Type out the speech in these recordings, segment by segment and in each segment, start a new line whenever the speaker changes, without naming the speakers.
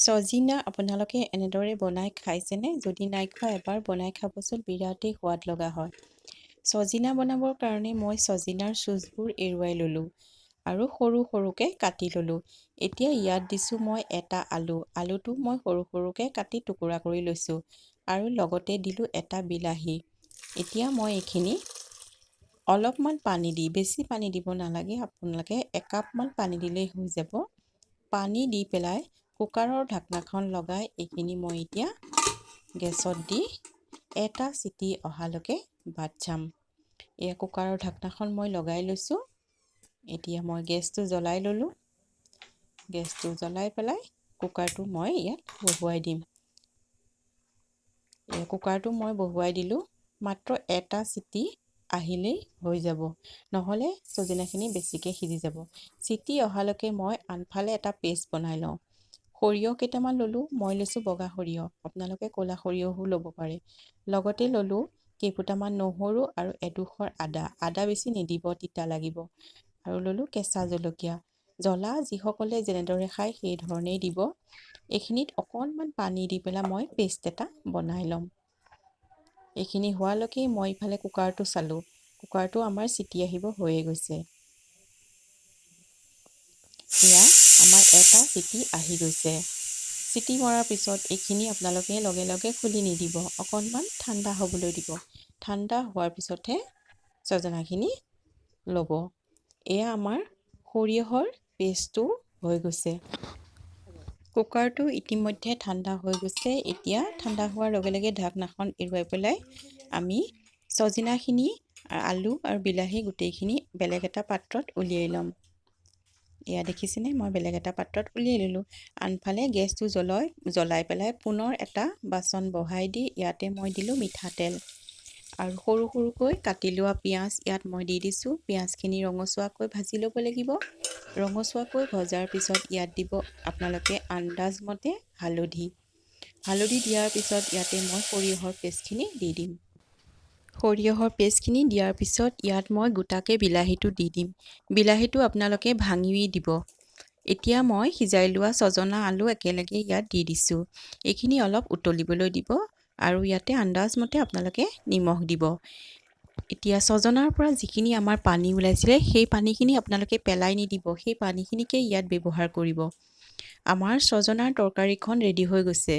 ছজিনা আপোনালোকে এনেদৰে বনাই খাইছেনে? যদি নাই খোৱা এবাৰ বনাই খাবচোন, বিৰাটেই সোৱাদ লগা হয়। ছজিনা বনাবৰ কাৰণে মই ছজিনাৰ চুচবোৰ এৰুৱাই ল'লোঁ আৰু সৰু সৰুকৈ কাটি ল'লোঁ। এতিয়া ইয়াত দিছোঁ মই এটা আলু। আলুটো মই সৰু সৰুকৈ কাটি টুকুৰা কৰি লৈছোঁ আৰু লগতে দিলোঁ এটা বিলাহী। এতিয়া মই এইখিনি অলপমান পানী দি, বেছি পানী দিব নালাগে, আপোনালোকে একাপমান পানী দিলেই হৈ যাব। পানী দি পেলাই কুকাৰৰ ঢাকনাখন লগাই এইখিনি মই এতিয়া গেছত দি এটা চিটি অহালৈকে ভাত চাম। এয়া কুকাৰৰ ঢাকনাখন মই লগাই লৈছোঁ। এতিয়া মই গেছটো জ্বলাই ল'লোঁ। গেছটো জ্বলাই পেলাই কুকাৰটো মই ইয়াত বহুৱাই দিম। কুকাৰটো মই বহুৱাই দিলোঁ। মাত্ৰ এটা চিটি আহিলেই হৈ যাব, নহ'লে ছজিনাখিনি বেছিকৈ সিজি যাব। চিটি অহালৈকে মই আনফালে এটা পেষ্ট বনাই লওঁ। সৰিয়হ কেইটামান ল'লোঁ। মই লৈছোঁ বগা সৰিয়হ, আপোনালোকে ক'লা সৰিয়হো ল'ব পাৰে। লগতে ল'লোঁ কেইফুটামান নহৰু আৰু এডোখৰ আদা। আদা বেছি নিদিব, তিতা লাগিব। আৰু ল'লোঁ কেঁচা জলকীয়া। জ্বলা যিসকলে যেনেদৰে খায় সেই ধৰণেই দিব। এইখিনিত অকণমান পানী দি পেলাই মই পেষ্ট এটা বনাই ল'ম। এইখিনি হোৱালৈকে মই ইফালে কুকাৰটো চালোঁ। কুকাৰটো আমাৰ চিটি আহিব হৈয়ে গৈছে। এয়া আমাৰ এটা চিটি আহি গৈছে। চিটি মৰাৰ পিছত এইখিনি আপোনালোকে লগে লগে খুলি নিদিব, অকণমান ঠাণ্ডা হ'বলৈ দিব। ঠাণ্ডা হোৱাৰ পিছতহে ছজনাখিনি ল'ব। এয়া আমাৰ সৰিয়হৰ পেষ্টটো হৈ গৈছে। কুকাৰটো ইতিমধ্যে ঠাণ্ডা হৈ গৈছে। এতিয়া ঠাণ্ডা হোৱাৰ লগে লগে ঢাকনাখন এৰুৱাই পেলাই আমি ছজিনাখিনি, আলু আৰু বিলাহী গোটেইখিনি বেলেগ এটা পাত্ৰত উলিয়াই ল'ম। এয়া দেখিছেনে, মই বেলেগ এটা পাত্ৰত উলিয়াই ল'লোঁ। আনফালে গেছটো জ্বলাই পেলাই পুনৰ এটা বাচন বহাই দি ইয়াতে মই দিলোঁ মিঠাতেল আৰু সৰু সৰুকৈ কাটি লোৱা পিঁয়াজ ইয়াত মই দি দিছোঁ। পিঁয়াজখিনি ৰঙচুৱাকৈ ভাজি ল'ব লাগিব। ৰঙচুৱাকৈ ভজাৰ পিছত ইয়াত দিব আপোনালোকে আন্দাজমতে হালধি। হালধি দিয়াৰ পিছত ইয়াতে মই সৰিয়হৰ পেষ্টখিনি দি দিম। সৰিয়হৰ পেষ্টখিনি দিয়াৰ পিছত ইয়াত মই গোটাকৈ বিলাহীটো দি দিম। বিলাহীটো আপোনালোকে ভাঙি দিব। এতিয়া মই সিজাই লোৱা ছজনা আলু একেলগে ইয়াত দি দিছোঁ। এইখিনি অলপ উতলিবলৈ দিব আৰু ইয়াতে আন্দাজমতে আপোনালোকে নিমখ দিব। এতিয়া ছজনাৰ পৰা যিখিনি আমাৰ পানী ওলাইছিলে সেই পানীখিনি আপোনালোকে পেলাই নিদিব, সেই পানীখিনিকে ইয়াত ব্যৱহাৰ কৰিব। আমাৰ ছজনাৰ তৰকাৰীখন ৰেডি হৈ গৈছে।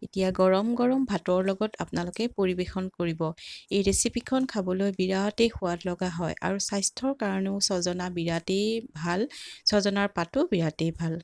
এতিয়া গৰম গৰম ভাতৰ লগত আপোনালোকে পৰিৱেশন কৰিব। এই ৰেচিপিখন খাবলৈ বিৰাটেই সোৱাদ লগা হয় আৰু স্বাস্থ্যৰ কাৰণেও ছজনা বিৰাটেই ভাল। ছজনাৰ পাতো বিৰাটেই ভাল।